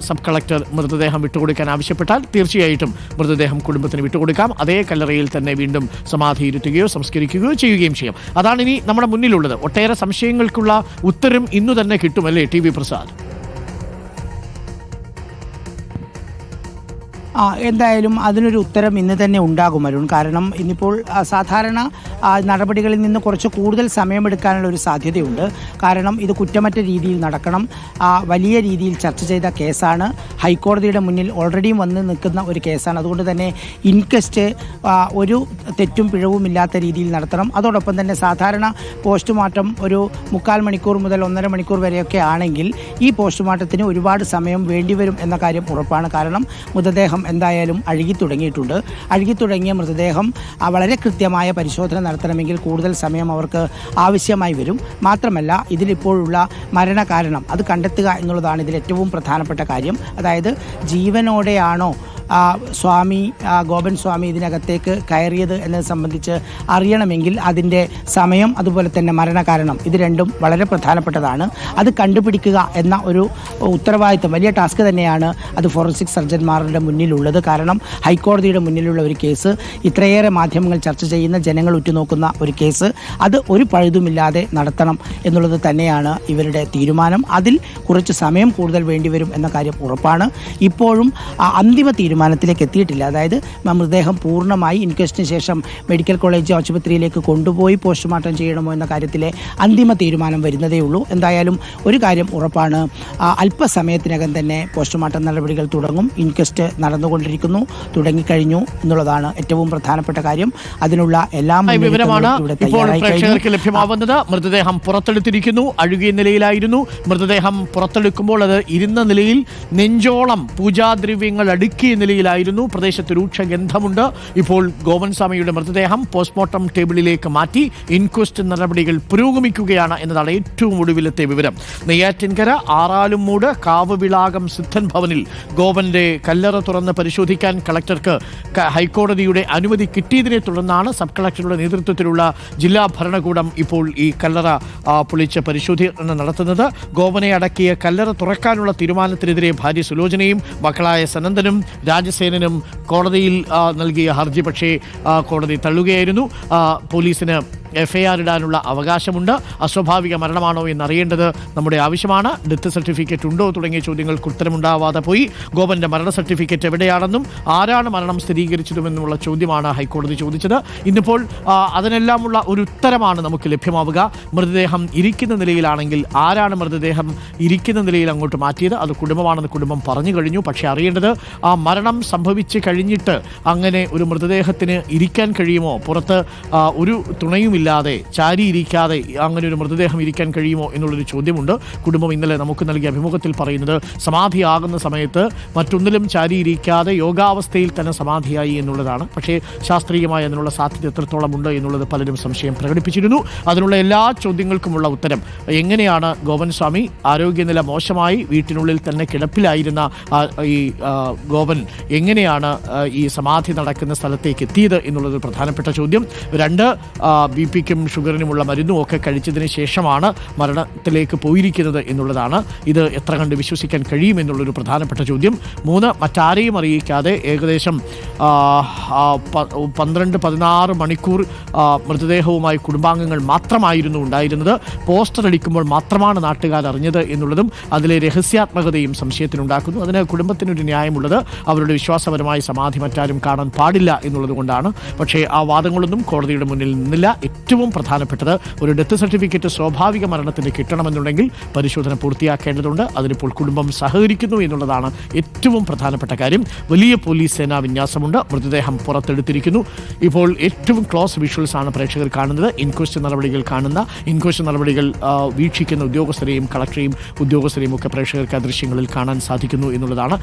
Sub collector മൃതദേഹം വിട്ടുകൊടുക്കാൻ ആവശ്യപ്പെട്ടാൽ തീർച്ചയായിട്ടും മൃതദേഹം കുടുംബത്തിന് വിട്ടുകൊടുക്കാം. അതേ കല്ലറയിൽ തന്നെ വീണ്ടും സമാധി ഇരുത്തുകയോ സംസ്കരിക്കുകയോ ചെയ്യുകയും ചെയ്യാം. അതാണ് ഇനി നമ്മുടെ മുന്നിലുള്ളത്. ഒട്ടേറെ സംശയങ്ങൾക്കുള്ള ഉത്തരം ഇന്നു തന്നെ കിട്ടുമല്ലേ ടി.വി. പ്രസാദ്? എന്തായാലും അതിനൊരു ഉത്തരം ഇന്ന് തന്നെ ഉണ്ടാകും അരുൺ. കാരണം ഇന്നിപ്പോൾ സാധാരണ നടപടികളിൽ നിന്ന് കുറച്ച് കൂടുതൽ സമയമെടുക്കാനുള്ള ഒരു സാധ്യതയുണ്ട്. കാരണം ഇത് കുറ്റമറ്റ രീതിയിൽ നടക്കണം. വലിയ രീതിയിൽ ചർച്ച ചെയ്ത കേസാണ്. ഹൈക്കോടതിയുടെ മുന്നിൽ ഓൾറെഡിയും വന്ന് നിൽക്കുന്ന ഒരു കേസാണ്. അതുകൊണ്ട് തന്നെ ഇൻക്വസ്റ്റ് ഒരു തെറ്റും പിഴവുമില്ലാത്ത രീതിയിൽ നടത്തണം. അതോടൊപ്പം തന്നെ സാധാരണ പോസ്റ്റ്മോർട്ടം ഒരു 3/4 മണിക്കൂർ മുതൽ 1.5 മണിക്കൂർ വരെയൊക്കെ ആണെങ്കിൽ ഈ പോസ്റ്റ്മോർട്ടത്തിന് ഒരുപാട് സമയം വേണ്ടിവരും എന്ന കാര്യം ഉറപ്പാണ്. കാരണം മൃതദേഹം എന്തായാലും അഴുകിത്തുടങ്ങിയിട്ടുണ്ട്. അഴുകിത്തുടങ്ങിയ മൃതദേഹം വളരെ കൃത്യമായ പരിശോധന നടത്തണമെങ്കിൽ കൂടുതൽ സമയം അവർക്ക് ആവശ്യമായി വരും. മാത്രമല്ല ഇതിലിപ്പോഴുള്ള മരണകാരണം അത് കണ്ടെത്തുക എന്നുള്ളതാണ് ഇതിൽ ഏറ്റവും പ്രധാനപ്പെട്ട കാര്യം. അതായത് ജീവനോടെയാണോ ഗോപൻ സ്വാമി ഇതിനകത്തേക്ക് കയറിയത് എന്നത് സംബന്ധിച്ച് അറിയണമെങ്കിൽ അതിൻ്റെ സമയം അതുപോലെ തന്നെ മരണകാരണം ഇത് രണ്ടും വളരെ പ്രധാനപ്പെട്ടതാണ്. അത് കണ്ടുപിടിക്കുക എന്ന ഒരു ഉത്തരവാദിത്തം, വലിയ ടാസ്ക് തന്നെയാണ് അത് ഫോറൻസിക് സർജന്മാരുടെ മുന്നിലുള്ളത്. കാരണം ഹൈക്കോടതിയുടെ മുന്നിലുള്ള ഒരു കേസ്, ഇത്രയേറെ മാധ്യമങ്ങൾ ചർച്ച ചെയ്യുന്ന, ജനങ്ങൾ ഉറ്റുനോക്കുന്ന ഒരു കേസ്, അത് ഒരു പഴുതുമില്ലാതെ നടത്തണം എന്നുള്ളത് തന്നെയാണ് ഇവരുടെ തീരുമാനം. അതിൽ കുറച്ച് സമയം കൂടുതൽ വേണ്ടിവരും എന്ന കാര്യം ഉറപ്പാണ്. ഇപ്പോഴും അന്തിമ തീരുമാനത്തിലേക്ക് എത്തിയിട്ടില്ല. അതായത് മൃതദേഹം പൂർണ്ണമായി ഇൻക്വസ്റ്റിന് ശേഷം മെഡിക്കൽ കോളേജ് ആശുപത്രിയിലേക്ക് കൊണ്ടുപോയി പോസ്റ്റ്മോർട്ടം ചെയ്യണമോ എന്ന കാര്യത്തിലെ അന്തിമ തീരുമാനം വരുന്നതേ ഉള്ളൂ. എന്തായാലും ഒരു കാര്യം ഉറപ്പാണ്, അല്പസമയത്തിനകം തന്നെ പോസ്റ്റ്മോർട്ടം നടപടികൾ തുടങ്ങും. ഇൻക്വസ്റ്റ് നടന്നുകൊണ്ടിരിക്കുന്നു, തുടങ്ങിക്കഴിഞ്ഞു എന്നുള്ളതാണ് ഏറ്റവും പ്രധാനപ്പെട്ട കാര്യം. അതിനുള്ള എല്ലാ വിവരമാണ് ഇപ്പോൾ പ്രേക്ഷകർക്ക് ലഭ്യമാവുന്നത്. മൃതദേഹം പുറത്തെടുത്തിരിക്കുന്നു. അഴുകിയ നിലയിലായിരുന്നു മൃതദേഹം. പുറത്തെടുക്കുമ്പോൾ അത് ഇരുന്ന നിലയിൽ നെഞ്ചോളം പൂജാദ്രവ്യങ്ങൾ അടുക്കിയ നിലയിലായിരുന്നു. പ്രദേശത്ത് രൂക്ഷ ഗന്ധമുണ്ട്. ഇപ്പോൾ ഗോപൻ സ്വാമിയുടെ മൃതദേഹം പോസ്റ്റ്മോർട്ടം ടേബിളിലേക്ക് മാറ്റി ഇൻക്വസ്റ്റ് നടപടികൾ പുരോഗമിക്കുകയാണ് എന്നതാണ് ഏറ്റവും ഒടുവിലത്തെ വിവരം. നെയ്യാറ്റിൻകര ആറാലുംമൂട് കാവുവിളാകം സിദ്ധൻ ഭവനിൽ ഗോപന്റെ കല്ലറ തുറന്ന് പരിശോധിക്കാൻ കളക്ടർക്ക് ഹൈക്കോടതിയുടെ അനുമതി കിട്ടിയതിനെ തുടർന്നാണ് സബ് കളക്ടറുടെ നേതൃത്വത്തിലുള്ള ജില്ലാ ഭരണകൂടം ഇപ്പോൾ ഈ കല്ലറ പൊളിച്ച് പരിശോധന നടത്തുന്നത്. ഗോപനെ അടക്കിയ കല്ലറ തുറക്കാനുള്ള തീരുമാനത്തിനെതിരെ ഭാര്യ സുലോചനയും മക്കളായ സനന്ദനും രാജസേനനും കോടതിയിൽ നൽകിയ ഹർജി പക്ഷേ കോടതി തള്ളുകയായിരുന്നു. പോലീസിന് FIR ഇടാനുള്ള അവകാശമുണ്ട്. അസ്വാഭാവിക മരണമാണോ എന്നറിയേണ്ടത് നമ്മുടെ ആവശ്യമാണ്. ഡെത്ത് സർട്ടിഫിക്കറ്റ് ഉണ്ടോ തുടങ്ങിയ ചോദ്യങ്ങൾക്ക് ഉത്തരമുണ്ടാവാതെ പോയി. ഗോപന്റെ മരണ സർട്ടിഫിക്കറ്റ് എവിടെയാണെന്നും ആരാണ് മരണം സ്ഥിരീകരിച്ചതുമെന്നുമുള്ള ചോദ്യമാണ് ഹൈക്കോടതി ചോദിച്ചത്. ഇന്നിപ്പോൾ അതിനെല്ലാമുള്ള ഒരു ഉത്തരമാണ് നമുക്ക് ലഭ്യമാവുക. മൃതദേഹം ഇരിക്കുന്ന നിലയിലാണെങ്കിൽ ആരാണ് മൃതദേഹം ഇരിക്കുന്ന നിലയിൽ അങ്ങോട്ട് മാറ്റിയത്? അത് കുടുംബമാണെന്ന് കുടുംബം പറഞ്ഞു കഴിഞ്ഞു. പക്ഷേ അറിയേണ്ടത് ആ മരണം സംഭവിച്ച് കഴിഞ്ഞിട്ട് അങ്ങനെ ഒരു മൃതദേഹത്തിന് ഇരിക്കാൻ കഴിയുമോ? പുറത്ത് ഒരു തുണയും ഇല്ലാതെ ചാരിയിരിക്കാതെ അങ്ങനെ ഒരു മൃതദേഹം ഇരിക്കാൻ കഴിയുമോ എന്നുള്ളൊരു ചോദ്യമുണ്ട്. കുടുംബം ഇന്നലെ നമുക്ക് നൽകിയ അഭിമുഖത്തിൽ പറയുന്നത് സമാധിയാകുന്ന സമയത്ത് മറ്റൊന്നിലും ചാരിയിരിക്കാതെ യോഗാവസ്ഥയിൽ തന്നെ സമാധിയായി എന്നുള്ളതാണ്. പക്ഷേ ശാസ്ത്രീയമായി അതിനുള്ള സാധ്യത എത്രത്തോളം ഉണ്ട് എന്നുള്ളത് പലരും സംശയം പ്രകടിപ്പിച്ചിരുന്നു. അതിനുള്ള എല്ലാ ചോദ്യങ്ങൾക്കുമുള്ള ഉത്തരം എങ്ങനെയാണ് ഗോപൻ സ്വാമി ആരോഗ്യനില മോശമായി വീട്ടിനുള്ളിൽ തന്നെ കിടപ്പിലായിരുന്ന ഈ ഗോപൻ എങ്ങനെയാണ് ഈ സമാധി നടക്കുന്ന സ്ഥലത്തേക്ക് എത്തിയത് എന്നുള്ളത് പ്രധാനപ്പെട്ട ചോദ്യം. 2 BP-ക്കും ഷുഗറിനുമുള്ള മരുന്നും ഒക്കെ കഴിച്ചതിന് ശേഷമാണ് മരണത്തിലേക്ക് പോയിരിക്കുന്നത് എന്നുള്ളതാണ്. ഇത് എത്ര കണ്ട് വിശ്വസിക്കാൻ കഴിയുമെന്നുള്ളൊരു പ്രധാനപ്പെട്ട ചോദ്യം. 3 മറ്റാരെയും അറിയിക്കാതെ ഏകദേശം 12-16 മണിക്കൂർ മൃതദേഹവുമായി കുടുംബാംഗങ്ങൾ മാത്രമായിരുന്നു ഉണ്ടായിരുന്നത്. പോസ്റ്റർ അടിക്കുമ്പോൾ മാത്രമാണ് നാട്ടുകാർ അറിഞ്ഞത് എന്നുള്ളതും അതിലെ രഹസ്യാത്മകതയും സംശയത്തിനുണ്ടാക്കുന്നു. അതിന് കുടുംബത്തിനൊരു ന്യായമുള്ളത് അവരുടെ വിശ്വാസപരമായ സമാധി മറ്റാരും കാണാൻ പാടില്ല എന്നുള്ളത് കൊണ്ടാണ്. പക്ഷേ ആ വാദങ്ങളൊന്നും കോടതിയുടെ മുന്നിൽ നിന്നില്ല. ഏറ്റവും പ്രധാനപ്പെട്ടത് ഒരു ഡെത്ത് സർട്ടിഫിക്കറ്റ് സ്വാഭാവിക മരണത്തിന് കിട്ടണമെന്നുണ്ടെങ്കിൽ പരിശോധന പൂർത്തിയാക്കേണ്ടതുണ്ട്. അതിനിപ്പോൾ കുടുംബം സഹകരിക്കുന്നു എന്നുള്ളതാണ് ഏറ്റവും പ്രധാനപ്പെട്ട കാര്യം. വലിയ പോലീസ് സേനാ വിന്യാസമുണ്ട്. മൃതദേഹം പുറത്തെടുത്തിരിക്കുന്നു. ഇപ്പോൾ ഏറ്റവും ക്ലോസ് വിഷ്വൽസ് ആണ് പ്രേക്ഷകർ കാണുന്നത്. ഇൻക്വസ്റ്റ് നടപടികൾ വീക്ഷിക്കുന്ന ഉദ്യോഗസ്ഥരെയും കളക്ടറെയും ഉദ്യോഗസ്ഥരെയും ഒക്കെ പ്രേക്ഷകർക്ക് ആ ദൃശ്യങ്ങളിൽ കാണാൻ സാധിക്കുന്നു എന്നുള്ളതാണ്.